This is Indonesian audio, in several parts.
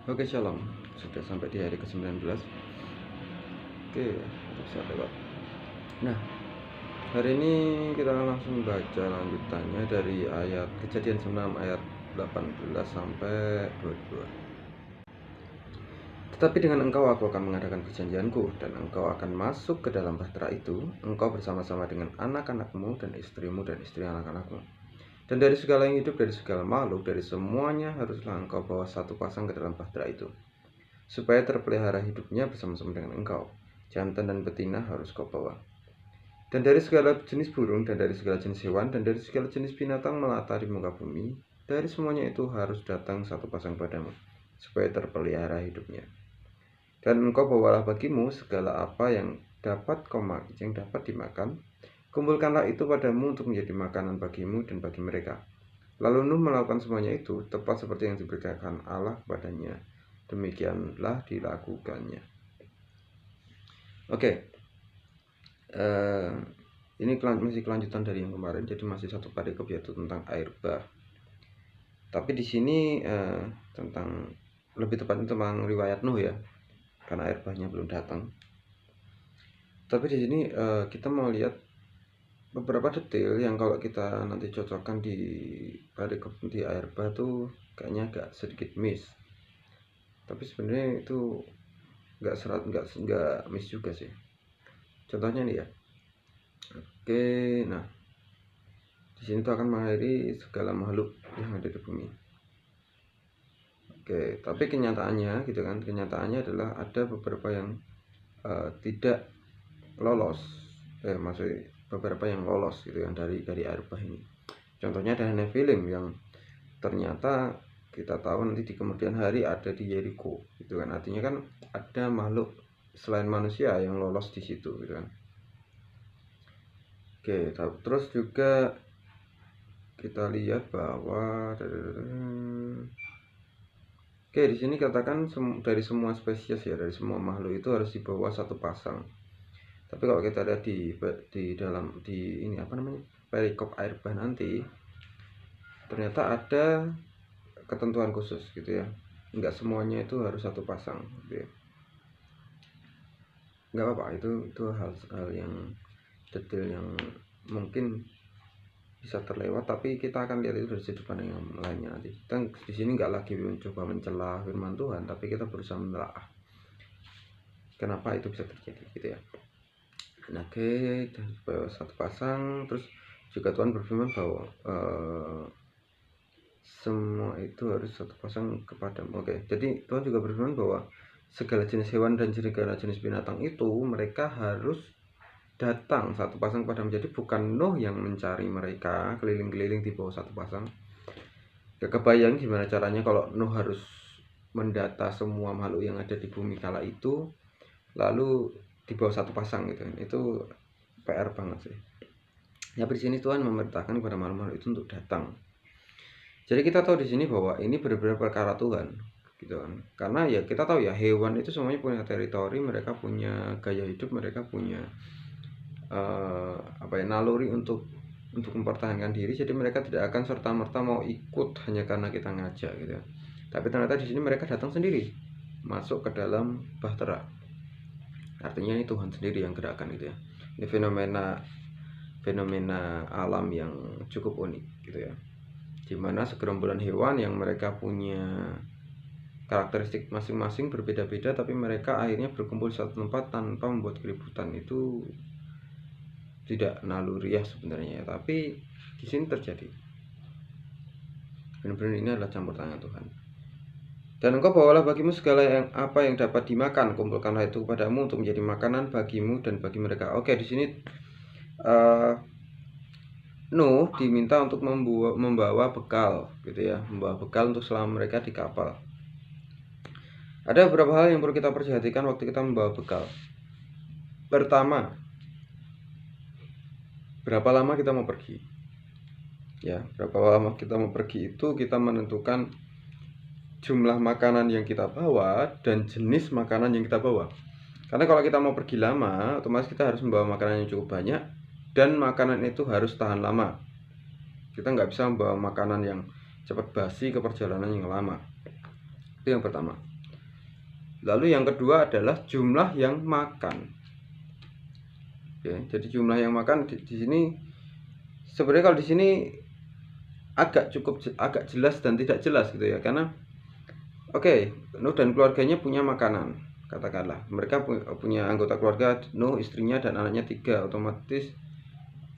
Oke, shalom. Sudah sampai di hari ke-19. Oke, bisa lewat. Nah, hari ini kita langsung baca lanjutannya dari ayat Kejadian 9 ayat 18 sampai 22. Tetapi dengan engkau aku akan mengadakan perjanjianku, dan engkau akan masuk ke dalam bahtera itu, engkau bersama-sama dengan anak-anakmu dan istrimu dan istri anak-anakmu. Dan dari segala yang hidup, dari segala makhluk, dari semuanya haruslah engkau bawa satu pasang ke dalam bahtera itu, supaya terpelihara hidupnya bersama-sama dengan engkau. Jantan dan betina harus kau bawa. Dan dari segala jenis burung, dan dari segala jenis hewan, dan dari segala jenis binatang melata di muka bumi, dari semuanya itu harus datang satu pasang padamu, supaya terpelihara hidupnya. Dan engkau bawalah bagimu segala apa yang dapat dimakan, kumpulkanlah itu padamu untuk menjadi makanan bagimu dan bagi mereka. Lalu Nuh melakukan semuanya itu tepat seperti yang diberitakan Allah kepadanya. Demikianlah dilakukannya. Oke. Ini masih kelanjutan dari yang kemarin, jadi masih satu perikop, yaitu tentang air bah. Tapi di sini tentang, lebih tepatnya tentang riwayat Nuh ya, karena air bahnya belum datang. Tapi di sini kita mau lihat beberapa detail yang kalau kita nanti cocokkan di perikop di air bah tuh kayaknya agak sedikit miss. Tapi sebenarnya itu nggak miss juga sih. Contohnya nih ya. Oke, nah di sini tuh akan mengakhiri segala makhluk yang ada di bumi. Oke, tapi kenyataannya gitu kan, kenyataannya adalah ada beberapa yang tidak lolos, maksudnya beberapa yang lolos gitu kan dari air bah ini. Contohnya ada Nephilim yang ternyata kita tahu nanti di kemudian hari ada di Jericho gitu kan. Artinya kan ada makhluk selain manusia yang lolos di situ gitu kan. Oke, terus juga kita lihat bahwa di sini katakan dari semua spesies ya, dari semua makhluk itu harus dibawa satu pasang. Tapi kalau kita lihat di ini apa namanya, perikop air bah nanti, ternyata ada ketentuan khusus gitu ya. Enggak semuanya itu harus satu pasang gitu ya. Enggak apa-apa, itu hal yang detail yang mungkin bisa terlewat, tapi kita akan lihat itu dari sudut pandang yang lainnya nanti. Kita di sini nggak lagi mencoba mencela firman Tuhan, tapi kita berusaha menelaah kenapa itu bisa terjadi gitu ya. Nah, oke, dan satu pasang. Terus juga Tuhan berfirman bahwa semua itu harus satu pasang kepadamu. Oke, jadi Tuhan juga berfirman bahwa segala jenis hewan dan segala jenis binatang itu mereka harus datang satu pasang padamu. Jadi bukan Nuh yang mencari mereka keliling-keliling di bawah satu pasang. Gak kebayang gimana caranya kalau Nuh harus mendata semua makhluk yang ada di bumi kala itu lalu di bawah satu pasang gitu. Itu PR banget sih. Ya, di sini Tuhan memerintahkan kepada makhluk-makhluk itu untuk datang. Jadi kita tahu di sini bahwa ini benar-benar perkara Tuhan gitu kan. Karena ya kita tahu ya, hewan itu semuanya punya teritori, mereka punya gaya hidup, mereka punya naluri untuk mempertahankan diri. Jadi mereka tidak akan serta-merta mau ikut hanya karena kita ngajak gitu ya. Tapi ternyata di sini mereka datang sendiri masuk ke dalam bahtera. Artinya ini Tuhan sendiri yang gerakan gitu ya. Ini fenomena alam yang cukup unik gitu ya, dimana segerombolan hewan yang mereka punya karakteristik masing-masing berbeda-beda, tapi mereka akhirnya berkumpul di satu tempat tanpa membuat keributan. Itu tidak naluriah sebenarnya, tapi di sini terjadi. Benar-benar ini adalah campur tangan Tuhan. Dan engkau bawalah bagimu segala apa yang dapat dimakan, kumpulkanlah itu padamu untuk menjadi makanan bagimu dan bagi mereka. Oke, di sini Nuh diminta untuk membawa bekal gitu ya, membawa bekal untuk selama mereka di kapal. Ada beberapa hal yang perlu kita perhatikan waktu kita membawa bekal. Pertama, berapa lama kita mau pergi? Ya, berapa lama kita mau pergi itu kita menentukan jumlah makanan yang kita bawa dan jenis makanan yang kita bawa. Karena kalau kita mau pergi lama, otomatis kita harus membawa makanan yang cukup banyak, dan makanan itu harus tahan lama. Kita nggak bisa membawa makanan yang cepat basi ke perjalanan yang lama. Itu yang pertama. Lalu yang kedua adalah jumlah yang makan. Oke, jadi jumlah yang makan di sini sebenarnya kalau di sini agak jelas dan tidak jelas gitu ya, karena oke, Nuh dan keluarganya punya makanan, katakanlah mereka punya anggota keluarga, Nuh, istrinya dan anaknya 3, otomatis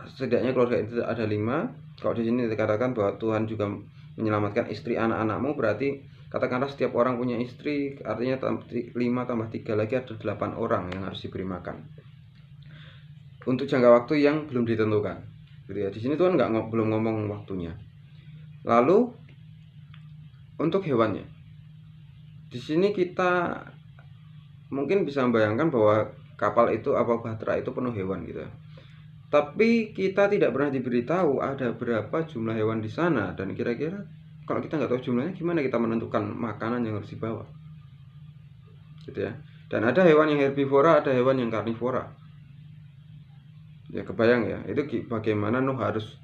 setidaknya keluarga itu ada 5. Kalau di sini dikatakan bahwa Tuhan juga menyelamatkan istri anak-anakmu, berarti katakanlah setiap orang punya istri, artinya 5 tambah 3 lagi ada 8 orang yang harus diberi makan untuk jangka waktu yang belum ditentukan gitu ya. Di sini Tuhan belum ngomong waktunya. Lalu untuk hewannya, di sini kita mungkin bisa membayangkan bahwa kapal itu apa bahtera itu penuh hewan gitu ya. Tapi kita tidak pernah diberitahu ada berapa jumlah hewan di sana, dan kira-kira kalau kita nggak tahu jumlahnya, gimana kita menentukan makanan yang harus dibawa gitu ya. Dan ada hewan yang herbivora, ada hewan yang karnivora. Ya kebayang ya, itu bagaimana Nuh harus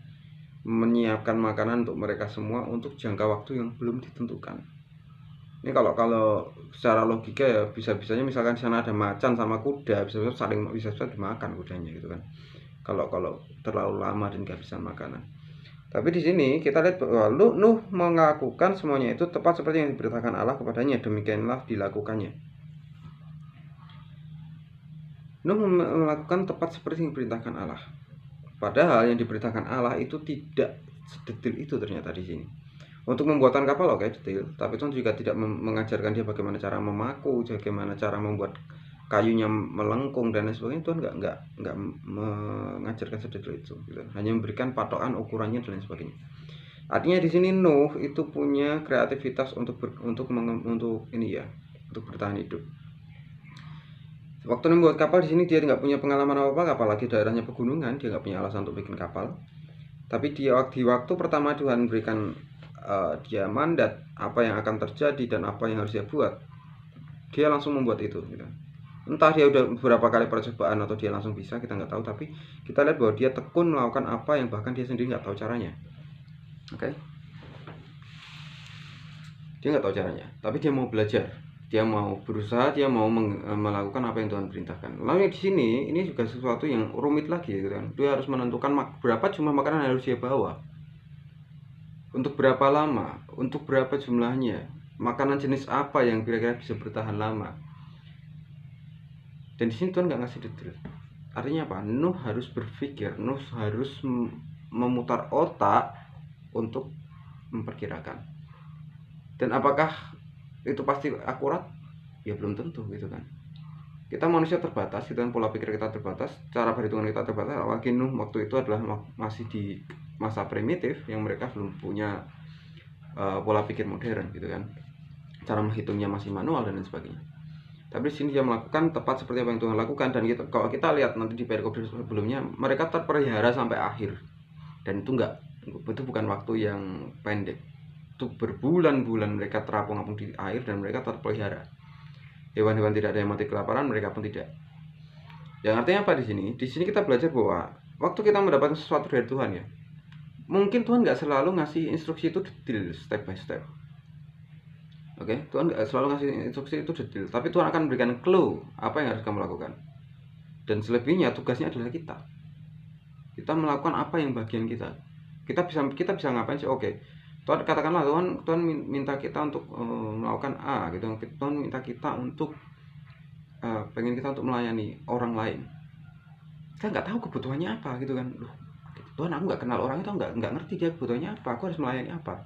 menyiapkan makanan untuk mereka semua untuk jangka waktu yang belum ditentukan. Ini kalau secara logika ya, bisa-bisanya misalkan di sana ada macan sama kuda, bisa dimakan kudanya gitu kan. Kalau terlalu lama dan kehabisan makanan. Tapi di sini kita lihat bahwa Nuh melakukan semuanya itu tepat seperti yang diberitakan Allah kepadanya, demikianlah dilakukannya. Nuh melakukan tepat seperti yang diperintahkan Allah. Padahal yang diberitakan Allah itu tidak sedetil itu ternyata di sini. Untuk membuatan kapal oke, detail, tapi Tuhan juga tidak mengajarkan dia bagaimana cara memaku, bagaimana cara membuat kayunya melengkung dan lain sebagainya. Tuhan nggak mengajarkan sedetail itu, gitu. Hanya memberikan patokan ukurannya dan lain sebagainya. Artinya di sini Nuh itu punya kreativitas untuk ini ya, untuk bertahan hidup. Waktu membuat kapal di sini dia nggak punya pengalaman apa-apa, apalagi daerahnya pegunungan, dia nggak punya alasan untuk bikin kapal. Tapi di waktu pertama Tuhan berikan dia mandat apa yang akan terjadi dan apa yang harus dia buat, dia langsung membuat itu gitu. Entah dia udah beberapa kali percobaan atau dia langsung bisa, kita nggak tahu, tapi kita lihat bahwa dia tekun melakukan apa yang bahkan dia sendiri nggak tahu caranya. Oke? Dia nggak tahu caranya, tapi dia mau belajar, dia mau berusaha, dia mau melakukan apa yang Tuhan perintahkan. Lalu di sini ini juga sesuatu yang rumit lagi gitu kan. Dia harus menentukan berapa jumlah makanan yang harus dia bawa, untuk berapa lama, untuk berapa jumlahnya, makanan jenis apa yang kira-kira bisa bertahan lama. Dan di sini Tuhan nggak ngasih detail. Artinya apa? Nuh harus berpikir, Nuh harus memutar otak untuk memperkirakan. Dan apakah itu pasti akurat? Ya belum tentu gitu kan. Kita manusia terbatas, gitu kan, pola pikir kita terbatas, cara perhitungan kita terbatas. Apalagi Nuh waktu itu adalah masih di masa primitif yang mereka belum punya pola pikir modern gitu kan. Cara menghitungnya masih manual dan lain sebagainya. Tapi di sini dia melakukan tepat seperti apa yang Tuhan lakukan, dan kalau kita lihat nanti di perikop sebelumnya, mereka terpelihara sampai akhir. Dan itu bukan waktu yang pendek. Itu berbulan-bulan mereka terapung-apung di air dan mereka terpelihara. Hewan-hewan tidak ada yang mati kelaparan, mereka pun tidak. Yang artinya apa di sini? Di sini kita belajar bahwa waktu kita mendapatkan sesuatu dari Tuhan ya, mungkin Tuhan nggak selalu ngasih instruksi itu detail, step by step. Oke, Tuhan nggak selalu ngasih instruksi itu detail, tapi Tuhan akan memberikan clue apa yang harus kamu lakukan. Dan selebihnya tugasnya adalah kita. Kita melakukan apa yang bagian kita. Kita bisa ngapain sih? Oke. Tuhan katakanlah Tuhan minta kita untuk melakukan A gitu. Tuhan minta kita untuk pengen kita untuk melayani orang lain. Kita nggak tahu kebutuhannya apa gitu kan. Tuhan, aku nggak kenal orang itu, nggak ngerti dia kebutuhannya apa, aku harus melayani apa.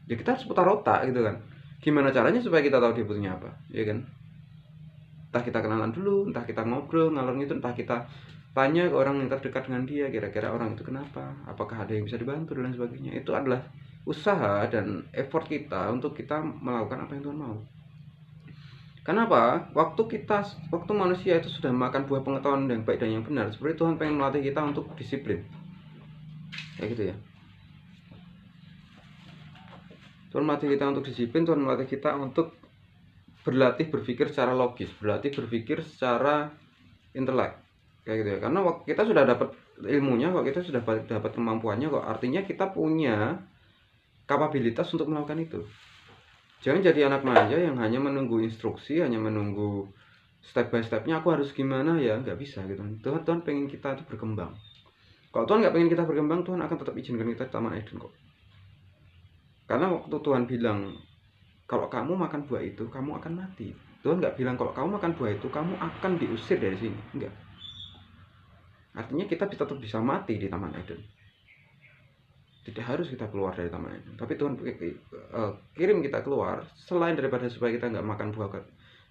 Ya kita harus putar otak gitu kan. Gimana caranya supaya kita tahu dia butuhnya apa, ya kan? Entah kita kenalan dulu, entah kita ngobrol ngalor itu, entah kita tanya ke orang yang terdekat dengan dia, kira-kira orang itu kenapa, apakah ada yang bisa dibantu dan lain sebagainya. Itu adalah usaha dan effort kita untuk kita melakukan apa yang Tuhan mau. Kenapa? Waktu manusia itu sudah makan buah pengetahuan yang baik dan yang benar, seperti Tuhan pengen melatih kita untuk disiplin. Kayak gitu ya. Tuhan melatih kita untuk disiplin, Tuhan melatih kita untuk berlatih berpikir secara logis, berlatih berpikir secara intelek. Kayak gitu ya. Karena kita sudah dapat ilmunya kok, kita sudah dapat kemampuannya kok. Artinya kita punya kapabilitas untuk melakukan itu. Jangan jadi anak manja yang hanya menunggu instruksi, hanya menunggu step by stepnya aku harus gimana, ya nggak bisa gitu. Tuhan pengen kita itu berkembang. Kalau Tuhan nggak pengen kita berkembang, Tuhan akan tetap izinkan kita di Taman Eden kok. Karena waktu Tuhan bilang kalau kamu makan buah itu kamu akan mati, Tuhan nggak bilang kalau kamu makan buah itu kamu akan diusir dari sini, enggak. Artinya kita tetap bisa mati di Taman Eden. Tidak harus kita keluar dari Taman Eden, tapi Tuhan kirim kita keluar selain daripada supaya kita nggak makan buah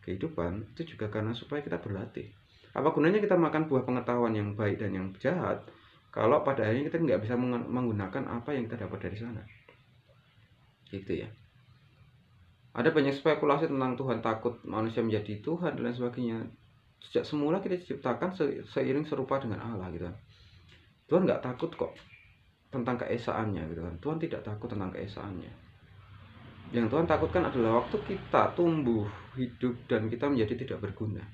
kehidupan, itu juga karena supaya kita berlatih. Apa gunanya kita makan buah pengetahuan yang baik dan yang jahat kalau pada akhirnya kita nggak bisa menggunakan apa yang kita dapat dari sana, gitu ya. Ada banyak spekulasi tentang Tuhan takut manusia menjadi Tuhan dan lain sebagainya. Sejak semula kita diciptakan seiring serupa dengan Allah gitu kan. Tuhan nggak takut kok tentang keesaannya gitu kan. Tuhan tidak takut tentang keesaannya. Yang Tuhan takutkan adalah waktu kita tumbuh, hidup, dan kita menjadi tidak berguna.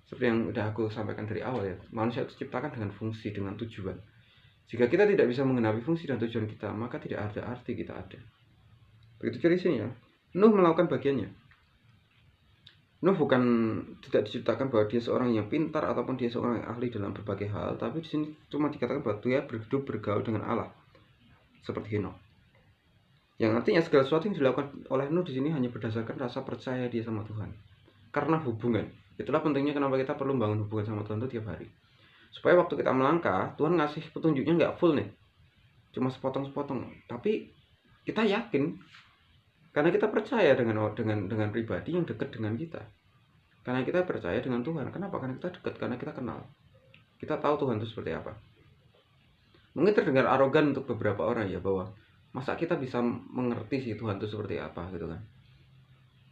Seperti yang udah aku sampaikan dari awal ya, manusia itu diciptakan dengan fungsi, dengan tujuan. Jika kita tidak bisa menggenapi fungsi dan tujuan kita, maka tidak ada arti kita ada. Begitu ciri sini ya. Nuh melakukan bagiannya. Nuh bukan tidak diciptakan bahwa dia seorang yang pintar ataupun dia seorang yang ahli dalam berbagai hal, tapi di sini cuma dikatakan bahwa dia berhidup bergaul dengan Allah seperti Henokh. Yang artinya segala sesuatu yang dilakukan oleh Nuh di sini hanya berdasarkan rasa percaya dia sama Tuhan. Karena hubungan. Itulah pentingnya kenapa kita perlu membangun hubungan sama Tuhan itu tiap hari. Supaya waktu kita melangkah, Tuhan ngasih petunjuknya nggak full nih. Cuma sepotong-sepotong. Tapi kita yakin karena kita percaya dengan pribadi yang dekat dengan kita. Karena kita percaya dengan Tuhan. Kenapa? Karena kita dekat, karena kita kenal. Kita tahu Tuhan itu seperti apa. Mungkin terdengar arogan untuk beberapa orang ya, bahwa masa kita bisa mengerti sih Tuhan itu seperti apa gitu kan.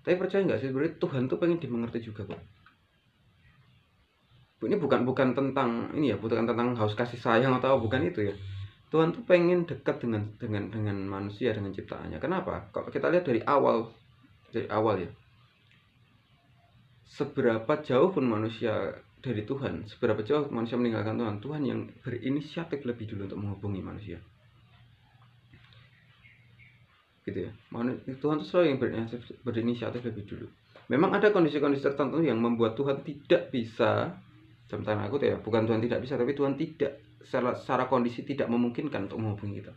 Tapi percaya nggak sih, sebenarnya Tuhan tuh pengen dimengerti juga kok. Ini bukan tentang ini ya, bukan tentang haus kasih sayang atau bukan itu ya. Tuhan tuh pengen dekat dengan manusia, dengan ciptaannya. Kenapa? Kalau kita lihat dari awal ya, seberapa jauh pun manusia dari Tuhan, seberapa jauh manusia meninggalkan Tuhan, Tuhan yang berinisiatif lebih dulu untuk menghubungi manusia. Gitu ya. Tuhan itu selalu yang berinisiatif lebih dulu. Memang ada kondisi-kondisi tertentu yang membuat Tuhan tidak bisa, dalam tanda kutip ya, bukan Tuhan tidak bisa, tapi Tuhan tidak secara kondisi tidak memungkinkan untuk menghubungi kita.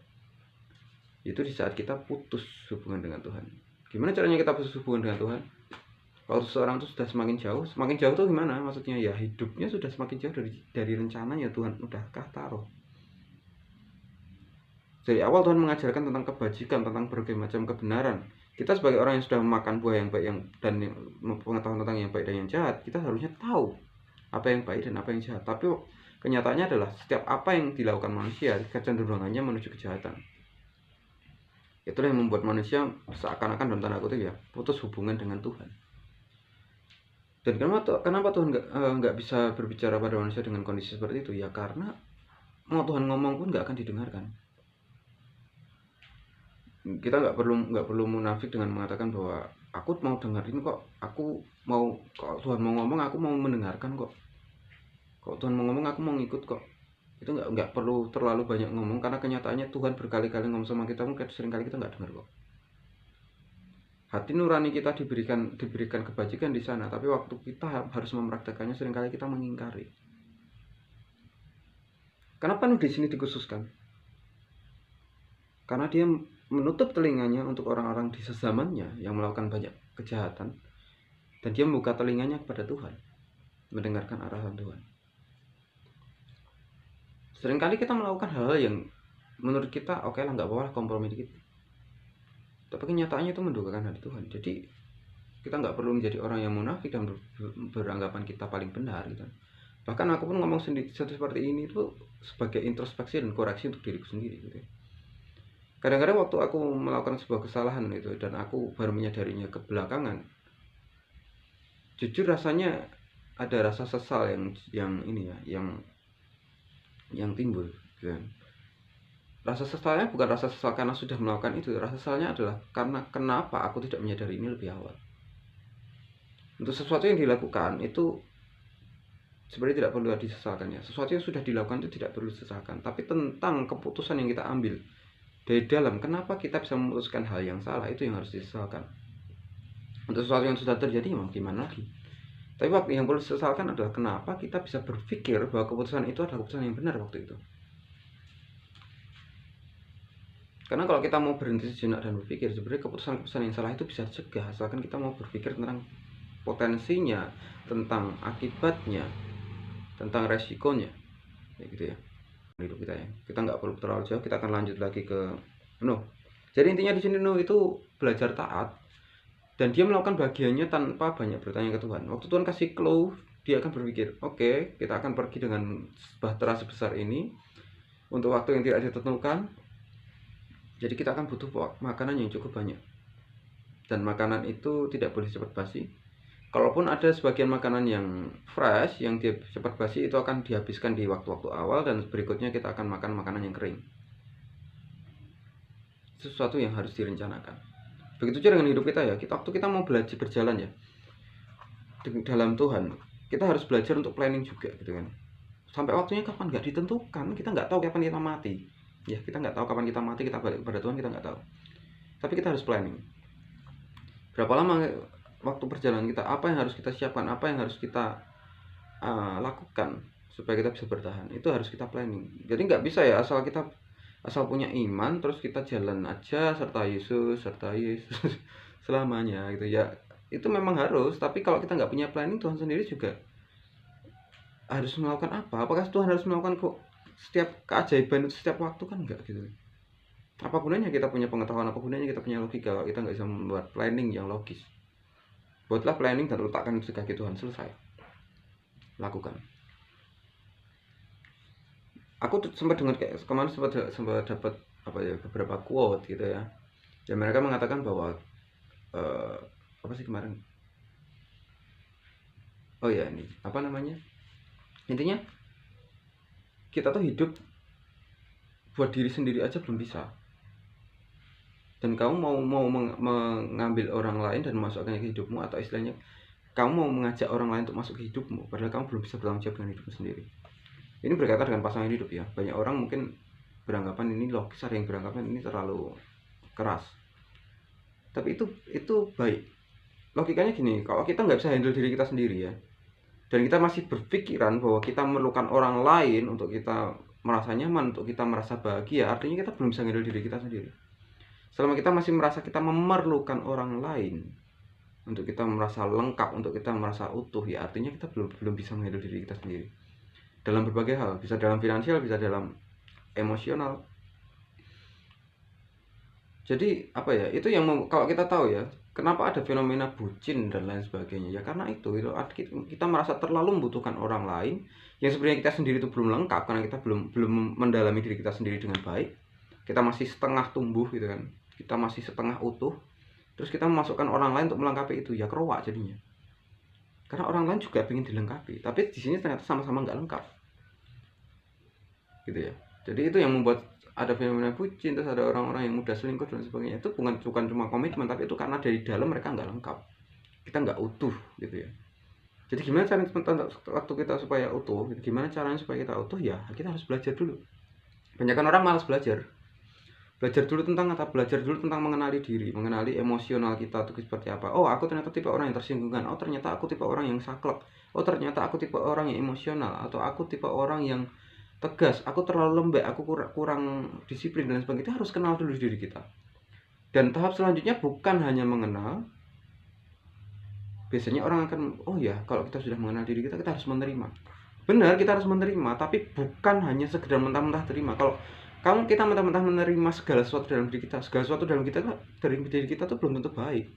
Itu di saat kita putus hubungan dengan Tuhan. Gimana caranya kita putus hubungan dengan Tuhan? Kalau seseorang itu sudah semakin jauh tuh gimana? Maksudnya ya hidupnya sudah semakin jauh dari rencananya Tuhan udahkah taruh. Dari awal Tuhan mengajarkan tentang kebajikan, tentang berbagai macam kebenaran. Kita sebagai orang yang sudah memakan buah yang baik dan pengetahuan tentang yang baik dan yang jahat, kita harusnya tahu apa yang baik dan apa yang jahat. Tapi kenyataannya adalah setiap apa yang dilakukan manusia kecenderungannya menuju kejahatan. Itulah yang membuat manusia seakan-akan dalam tanda kutip ya putus hubungan dengan Tuhan. Dan kenapa Tuhan nggak bisa berbicara pada manusia dengan kondisi seperti itu? Ya karena mau Tuhan ngomong pun nggak akan didengarkan. Kita nggak perlu munafik dengan mengatakan bahwa aku mau dengerin kok, kalau Tuhan mau ngomong aku mau mendengarkan kok, kalau Tuhan mau ngomong aku mau ngikut kok. Itu nggak perlu terlalu banyak ngomong, karena kenyataannya Tuhan berkali-kali ngomong sama kita, mungkin seringkali kita nggak dengar kok. Hati nurani kita diberikan kebajikan di sana, tapi waktu kita harus mempraktekannya seringkali kita mengingkari. Kenapa Nuh di sini dikhususkan? Karena dia menutup telinganya untuk orang-orang di sezamannya yang melakukan banyak kejahatan, dan dia membuka telinganya kepada Tuhan, mendengarkan arahan Tuhan. Seringkali kita melakukan hal-hal yang menurut kita oke lah, nggak apa-apa, kompromi dikit, tapi kenyataannya itu mendukakan hati Tuhan. Jadi kita nggak perlu menjadi orang yang munafik dan beranggapan kita paling benar gitu. Bahkan aku pun ngomong seperti ini itu sebagai introspeksi dan koreksi untuk diriku sendiri gitu. Kadang-kadang waktu aku melakukan sebuah kesalahan itu dan aku baru menyadarinya kebelakangan, jujur rasanya ada rasa sesal yang timbul gitu. Rasa sesalnya bukan rasa sesal karena sudah melakukan itu, rasa sesalnya adalah karena kenapa aku tidak menyadari ini lebih awal. Untuk sesuatu yang dilakukan itu sebenarnya tidak perlu disesalkan ya. Sesuatu yang sudah dilakukan itu tidak perlu disesalkan, tapi tentang keputusan yang kita ambil dari dalam. Kenapa kita bisa memutuskan hal yang salah, itu yang harus disesalkan. Untuk sesuatu yang sudah terjadi, mau gimana lagi. Tapi waktu yang perlu disesalkan adalah kenapa kita bisa berpikir bahwa keputusan itu adalah keputusan yang benar waktu itu. Karena kalau kita mau berhenti sejenak dan berpikir, sebenarnya keputusan-keputusan yang salah itu bisa dicegah, asalkan kita mau berpikir tentang potensinya, tentang akibatnya, tentang resikonya, kayak gitu ya. Hidup kita ya. Kita nggak perlu terlalu jauh, kita akan lanjut lagi ke Nuh. Jadi intinya di sini Nuh itu belajar taat dan dia melakukan bagiannya tanpa banyak bertanya ke Tuhan. Waktu Tuhan kasih clue, dia akan berpikir, oke, kita akan pergi dengan bahtera sebesar ini untuk waktu yang tidak ditentukan. Jadi kita akan butuh makanan yang cukup banyak. Dan makanan itu tidak boleh cepat basi. Kalaupun ada sebagian makanan yang fresh, yang dia cepat basi, itu akan dihabiskan di waktu-waktu awal, dan berikutnya kita akan makan makanan yang kering. Sesuatu yang harus direncanakan. Begitu juga dengan hidup kita ya. Waktu kita mau belajar berjalan ya dalam Tuhan, kita harus belajar untuk planning juga gitu kan. Sampai waktunya kapan nggak ditentukan, kita nggak tahu kapan kita mati. Ya, kita nggak tahu kapan kita mati, kita balik kepada Tuhan, kita nggak tahu. Tapi kita harus planning. Berapa lama waktu perjalanan kita, apa yang harus kita siapkan, apa yang harus kita lakukan supaya kita bisa bertahan, itu harus kita planning. Jadi nggak bisa ya asal punya iman terus kita jalan aja serta Yesus selamanya gitu ya. Itu memang harus, tapi kalau kita nggak punya planning, Tuhan sendiri juga harus melakukan apa? Apakah Tuhan harus melakukan kok setiap keajaiban itu setiap waktu? Kan enggak gitu. Apa gunanya kita punya pengetahuan, apa gunanya kita punya logika kalau kita nggak bisa membuat planning yang logis? Buatlah planning dan letakkan di kaki Tuhan, selesai. Lakukan. Aku sempat dengar kayak kemarin sempat dapat apa ya, beberapa quote gitu ya. Dan mereka mengatakan bahwa apa sih kemarin? Oh ya, ini apa namanya? Intinya kita tuh hidup buat diri sendiri aja belum bisa. Dan kamu mau mengambil orang lain dan memasukkannya ke hidupmu, atau istilahnya kamu mau mengajak orang lain untuk masuk ke hidupmu, padahal kamu belum bisa bertanggung jawab dengan hidupmu sendiri. Ini berkaitan dengan pasangan hidup ya. Banyak orang mungkin beranggapan ini logis, ada yang beranggapan ini terlalu keras. Tapi itu baik. Logikanya gini, kalau kita nggak bisa handle diri kita sendiri ya, dan kita masih berpikiran bahwa kita memerlukan orang lain untuk kita merasa nyaman, untuk kita merasa bahagia, artinya kita belum bisa handle diri kita sendiri. Selama kita masih merasa kita memerlukan orang lain untuk kita merasa lengkap, untuk kita merasa utuh, ya artinya kita belum bisa menghandle diri kita sendiri. Dalam berbagai hal, bisa dalam finansial, bisa dalam emosional. Jadi apa ya, itu yang kalau kita tahu ya, kenapa ada fenomena bucin dan lain sebagainya ya, karena itu kita merasa terlalu membutuhkan orang lain yang sebenarnya kita sendiri itu belum lengkap, karena kita belum mendalami diri kita sendiri dengan baik. Kita masih setengah tumbuh gitu kan, kita masih setengah utuh, terus kita memasukkan orang lain untuk melengkapi itu, ya keroak jadinya. Karena orang lain juga ingin dilengkapi, tapi di sini ternyata sama-sama nggak lengkap, gitu ya. Jadi itu yang membuat ada fenomena bucin, terus ada orang-orang yang mudah selingkuh dan sebagainya. Itu bukan cuma komitmen, tapi itu karena dari dalam mereka nggak lengkap, kita nggak utuh, gitu ya. Jadi gimana caranya waktu kita supaya utuh? Gimana caranya supaya kita utuh? Ya kita harus belajar dulu. Banyak orang malas belajar. Belajar dulu tentang mengenali diri, mengenali emosional kita itu seperti apa. Oh, aku ternyata tipe orang yang tersinggungan. Oh, ternyata aku tipe orang yang saklek. Oh, ternyata aku tipe orang yang emosional, atau aku tipe orang yang tegas, aku terlalu lembek, aku kurang disiplin dan sebagainya. Kita harus kenal dulu diri kita. Dan tahap selanjutnya bukan hanya mengenal. Biasanya orang akan, oh ya, kalau kita sudah mengenal diri kita, kita harus menerima. Benar, kita harus menerima, tapi bukan hanya sekedar mentah-mentah terima. Kalau kita mentah-mentah menerima segala sesuatu dalam diri kita, dari diri kita tuh belum tentu baik.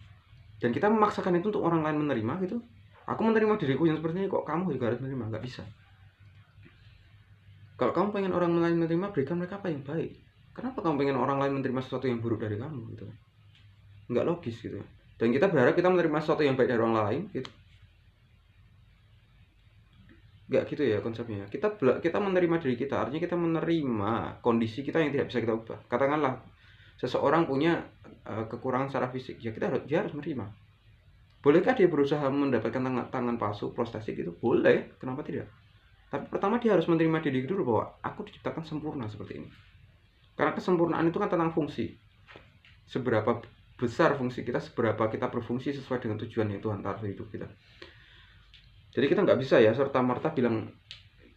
Dan kita memaksakan itu untuk orang lain menerima gitu. Aku menerima diriku yang seperti ini, kok kamu juga harus menerima? Nggak bisa. Kalau kamu pengen orang lain menerima, berikan mereka apa yang baik. Kenapa kamu pengen orang lain menerima sesuatu yang buruk dari kamu gitu? Nggak logis gitu. Dan kita berharap kita menerima sesuatu yang baik dari orang lain gitu. Nggak gitu ya konsepnya. Kita menerima diri kita, artinya kita menerima kondisi kita yang tidak bisa kita ubah. Katakanlah seseorang punya kekurangan secara fisik, ya dia harus menerima. Bolehkah dia berusaha mendapatkan tangan palsu, prostetik itu? Boleh, kenapa tidak? Tapi pertama dia harus menerima diri dulu bahwa aku diciptakan sempurna seperti ini. Karena kesempurnaan itu kan tentang fungsi. Seberapa besar fungsi kita, seberapa kita berfungsi sesuai dengan tujuan yang Tuhan taruh hidup kita. Jadi kita nggak bisa ya serta-merta bilang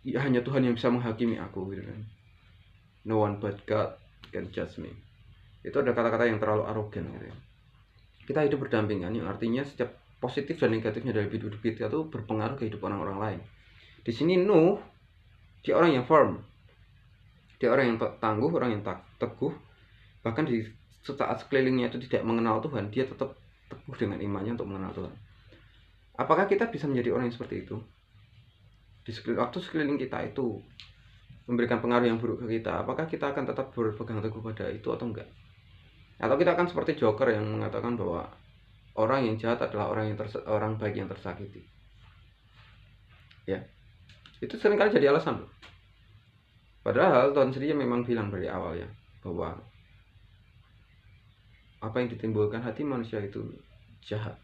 ya, hanya Tuhan yang bisa menghakimi aku gitu kan. No one but God can judge me. Itu ada kata-kata yang terlalu arogan gitu ya. Kita hidup berdampingan, yang artinya setiap positif dan negatifnya dari hidup kita itu berpengaruh ke hidup orang-orang lain. Di sini Nuh, dia orang yang firm, dia orang yang tangguh, orang yang teguh. Bahkan di saat sekelilingnya itu tidak mengenal Tuhan, dia tetap teguh dengan imannya untuk mengenal Tuhan. Apakah kita bisa menjadi orang yang seperti itu? Waktu sekeliling kita itu memberikan pengaruh yang buruk ke kita, apakah kita akan tetap berpegang teguh pada itu atau enggak? Atau kita akan seperti Joker yang mengatakan bahwa orang yang jahat adalah orang baik yang tersakiti. Ya, itu seringkali jadi alasan loh. Padahal Tuhan sendiri memang bilang dari awal ya, bahwa apa yang ditimbulkan hati manusia itu jahat.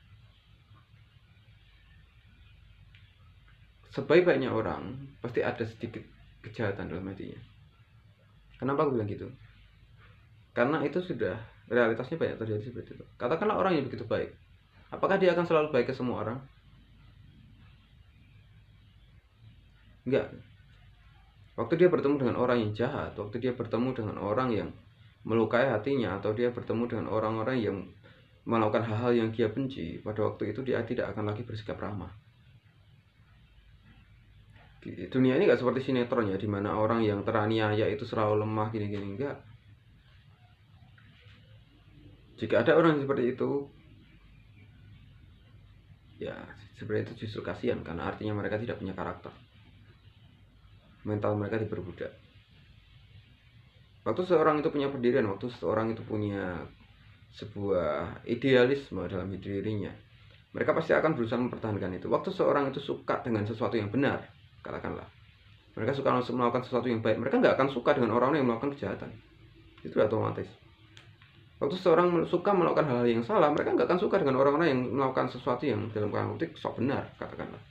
Sebaik-baiknya orang pasti ada sedikit kejahatan dalam hatinya. Kenapa aku bilang gitu? Karena itu sudah realitasnya banyak terjadi seperti itu. Katakanlah orang yang begitu baik, apakah dia akan selalu baik ke semua orang? Enggak. Waktu dia bertemu dengan orang yang jahat, waktu dia bertemu dengan orang yang melukai hatinya, atau dia bertemu dengan orang-orang yang melakukan hal-hal yang dia benci, pada waktu itu dia tidak akan lagi bersikap ramah. Dunia ini gak seperti sinetron ya, dimana orang yang teraniaya itu selalu lemah gini-gini. Enggak. Jika ada orang seperti itu, ya sebenarnya itu justru kasihan, karena artinya mereka tidak punya karakter. Mental mereka diperbudak. Waktu seorang itu punya pendirian, waktu seorang itu punya sebuah idealisme dalam dirinya, mereka pasti akan berusaha mempertahankan itu. Waktu seorang itu suka dengan sesuatu yang benar, katakanlah mereka suka melakukan sesuatu yang baik, mereka nggak akan suka dengan orang-orang yang melakukan kejahatan. Itu udah otomatis. Waktu seorang suka melakukan hal-hal yang salah, mereka nggak akan suka dengan orang-orang yang melakukan sesuatu yang dalam kutip sok benar, katakanlah.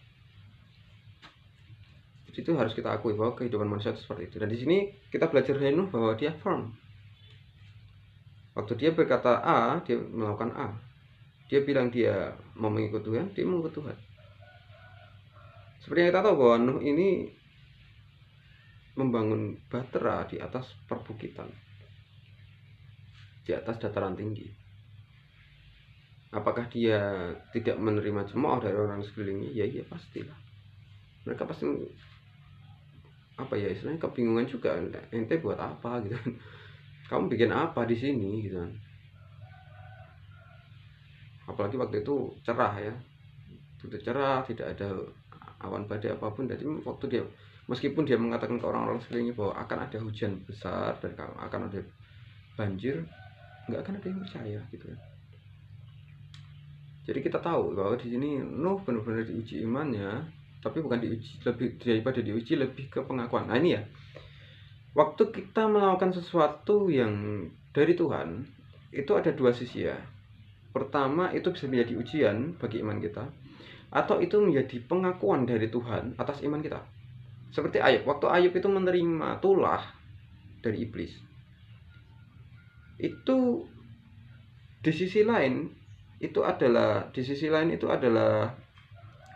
Jadi itu harus kita akui bahwa kehidupan manusia itu seperti itu. Dan di sini kita belajar dari Nuh bahwa dia firm. Waktu dia berkata A, dia melakukan A. Dia bilang dia mau mengikut Tuhan, dia mengikut Tuhan. Seperti yang kita tahu bahwa Nuh ini membangun bahtera di atas perbukitan, di atas dataran tinggi. Apakah dia tidak menerima cemooh dari orang sekelilingnya? Ya iya pastilah. Mereka pasti istilahnya kebingungan juga, ente buat apa gitu, kamu bikin apa di sini gitu. Apalagi waktu itu cerah ya, itu cerah, tidak ada awan badai apapun. Jadi waktu dia, meskipun dia mengatakan ke orang-orang sekelilingnya bahwa akan ada hujan besar dan akan ada banjir, nggak akan ada yang percaya gitu kan. Jadi kita tahu bahwa di sini Nuh benar-benar diuji imannya, tapi bukan diuji lebih daripada diuji, lebih ke pengakuan. Nah ini ya, waktu kita melakukan sesuatu yang dari Tuhan, itu ada dua sisi ya. Pertama, itu bisa menjadi ujian bagi iman kita, atau itu menjadi pengakuan dari Tuhan atas iman kita. Seperti Ayub, waktu Ayub itu menerima tulah dari iblis, itu di sisi lain itu adalah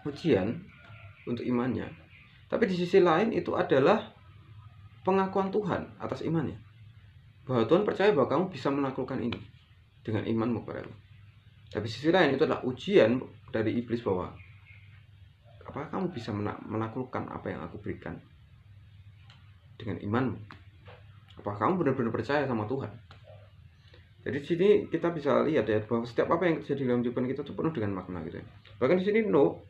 ujian untuk imannya. Tapi di sisi lain itu adalah pengakuan Tuhan atas imannya, bahwa Tuhan percaya bahwa kamu bisa menaklukkan ini dengan imanmu kepada Allah. Tapi sisi lain itu adalah ujian dari iblis bahwa apakah kamu bisa menaklukkan apa yang aku berikan dengan imanmu? Apakah kamu benar-benar percaya sama Tuhan? Jadi di sini kita bisa lihat ya bahwa setiap apa yang terjadi dalam kehidupan kita itu penuh dengan makna gitu ya. Bahkan di sini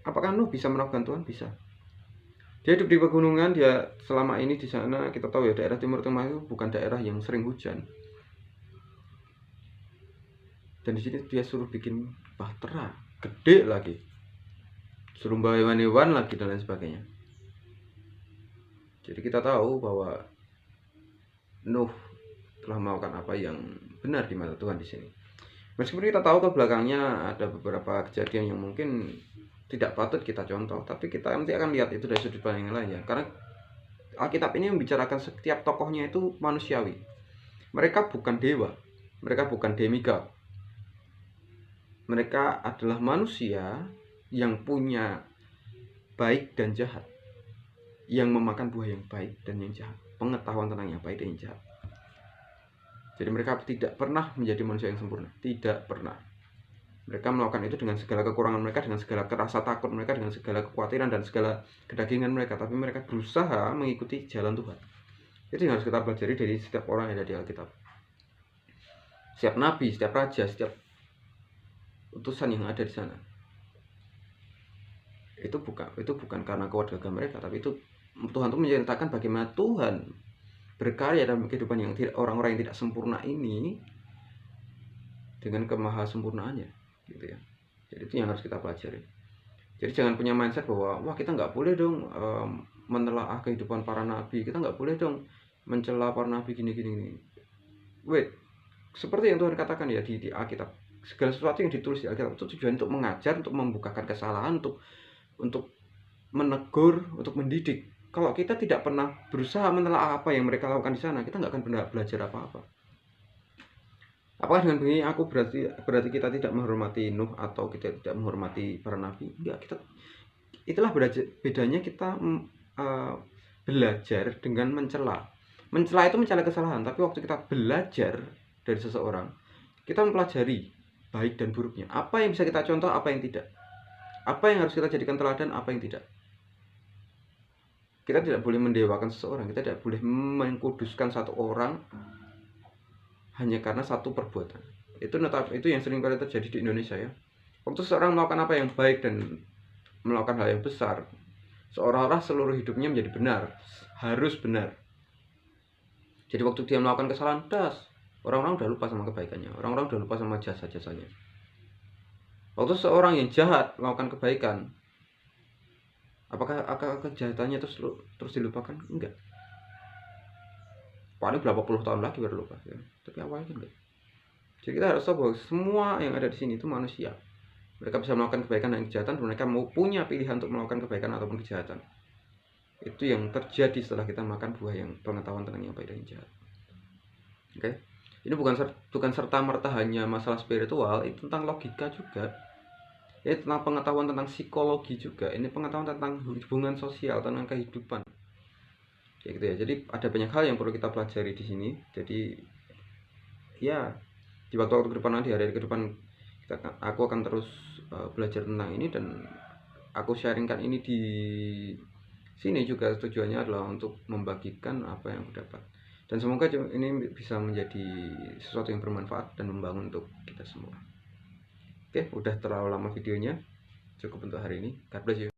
apakah Nuh bisa melakukan Tuhan? Bisa. Dia hidup di pegunungan, dia selama ini di sana kita tahu ya, daerah Timur Tengah itu bukan daerah yang sering hujan. Dan di sini dia suruh bikin bahtera gede lagi, suruh bawa hewan-hewan lagi dan lain sebagainya. Jadi kita tahu bahwa Nuh telah melakukan apa yang benar di mata Tuhan di sini. Meskipun kita tahu ke belakangnya ada beberapa kejadian yang mungkin tidak patut kita contoh, tapi kita nanti akan lihat itu dari sudut pandang yang lain ya. Karena Alkitab ini membicarakan setiap tokohnya itu manusiawi. Mereka bukan dewa, mereka bukan demigod. Mereka adalah manusia yang punya baik dan jahat, yang memakan buah yang baik dan yang jahat, pengetahuan tentang yang baik dan yang jahat. Jadi mereka tidak pernah menjadi manusia yang sempurna, tidak pernah. Mereka melakukan itu dengan segala kekurangan mereka, dengan segala rasa takut mereka, dengan segala kekhawatiran dan segala kedagingan mereka. Tapi mereka berusaha mengikuti jalan Tuhan. Itu yang harus kita pelajari dari setiap orang yang ada di Alkitab. Setiap nabi, setiap raja, setiap utusan yang ada di sana, itu bukan karena keluarga mereka, tapi itu Tuhan itu menceritakan bagaimana Tuhan berkarya dalam kehidupan yang orang-orang yang tidak sempurna ini dengan kemahasempurnaannya, gitu ya. Jadi itu yang harus kita pelajari. Jadi jangan punya mindset bahwa wah kita nggak boleh dong menelaah kehidupan para nabi, kita nggak boleh dong mencela para nabi gini. Wait, seperti yang Tuhan katakan ya di Alkitab, segala sesuatu yang ditulis di Alkitab itu tujuan untuk mengajar, untuk membukakan kesalahan, untuk menegur, untuk mendidik. Kalau kita tidak pernah berusaha menelaah apa yang mereka lakukan di sana, kita nggak akan pernah belajar apa-apa. Apakah dengan begini aku berarti kita tidak menghormati Nuh atau kita tidak menghormati para nabi? Enggak, itulah bedanya kita belajar dengan mencela. Mencela itu mencela kesalahan, tapi waktu kita belajar dari seseorang, kita mempelajari baik dan buruknya. Apa yang bisa kita contoh, apa yang tidak. Apa yang harus kita jadikan teladan, apa yang tidak. Kita tidak boleh mendewakan seseorang, kita tidak boleh mengkuduskan satu orang hanya karena satu perbuatan. Itu yang sering kali terjadi di Indonesia ya. Waktu seseorang melakukan apa yang baik dan melakukan hal yang besar, seolah-olah seluruh hidupnya menjadi benar, harus benar. Jadi waktu dia melakukan kesalahan, orang-orang udah lupa sama kebaikannya, orang-orang udah lupa sama jasa-jasanya. Waktu seorang yang jahat melakukan kebaikan, apakah kejahatannya terus dilupakan? Enggak. Paling berapa puluh tahun lagi baru lupa ya. Tapi awalnya enggak. Jadi kita harus tahu bahwa semua yang ada di sini itu manusia. Mereka bisa melakukan kebaikan dan kejahatan, mereka mau punya pilihan untuk melakukan kebaikan ataupun kejahatan. Itu yang terjadi setelah kita makan buah yang pengetahuan tentang yang baik dan yang jahat. Oke. Ini bukan serta-merta hanya masalah spiritual, itu tentang logika juga. Ini tentang pengetahuan tentang psikologi juga. Ini pengetahuan tentang hubungan sosial, tentang kehidupan. Kayak gitu ya. Jadi ada banyak hal yang perlu kita pelajari di sini. Jadi ya di waktu-waktu ke depan, nanti hari-hari ke depan aku akan terus belajar tentang ini, dan aku sharingkan ini di sini juga tujuannya adalah untuk membagikan apa yang aku dapat. Dan semoga ini bisa menjadi sesuatu yang bermanfaat dan membangun untuk kita semua. Oke, udah terlalu lama videonya. Cukup untuk hari ini. God bless you.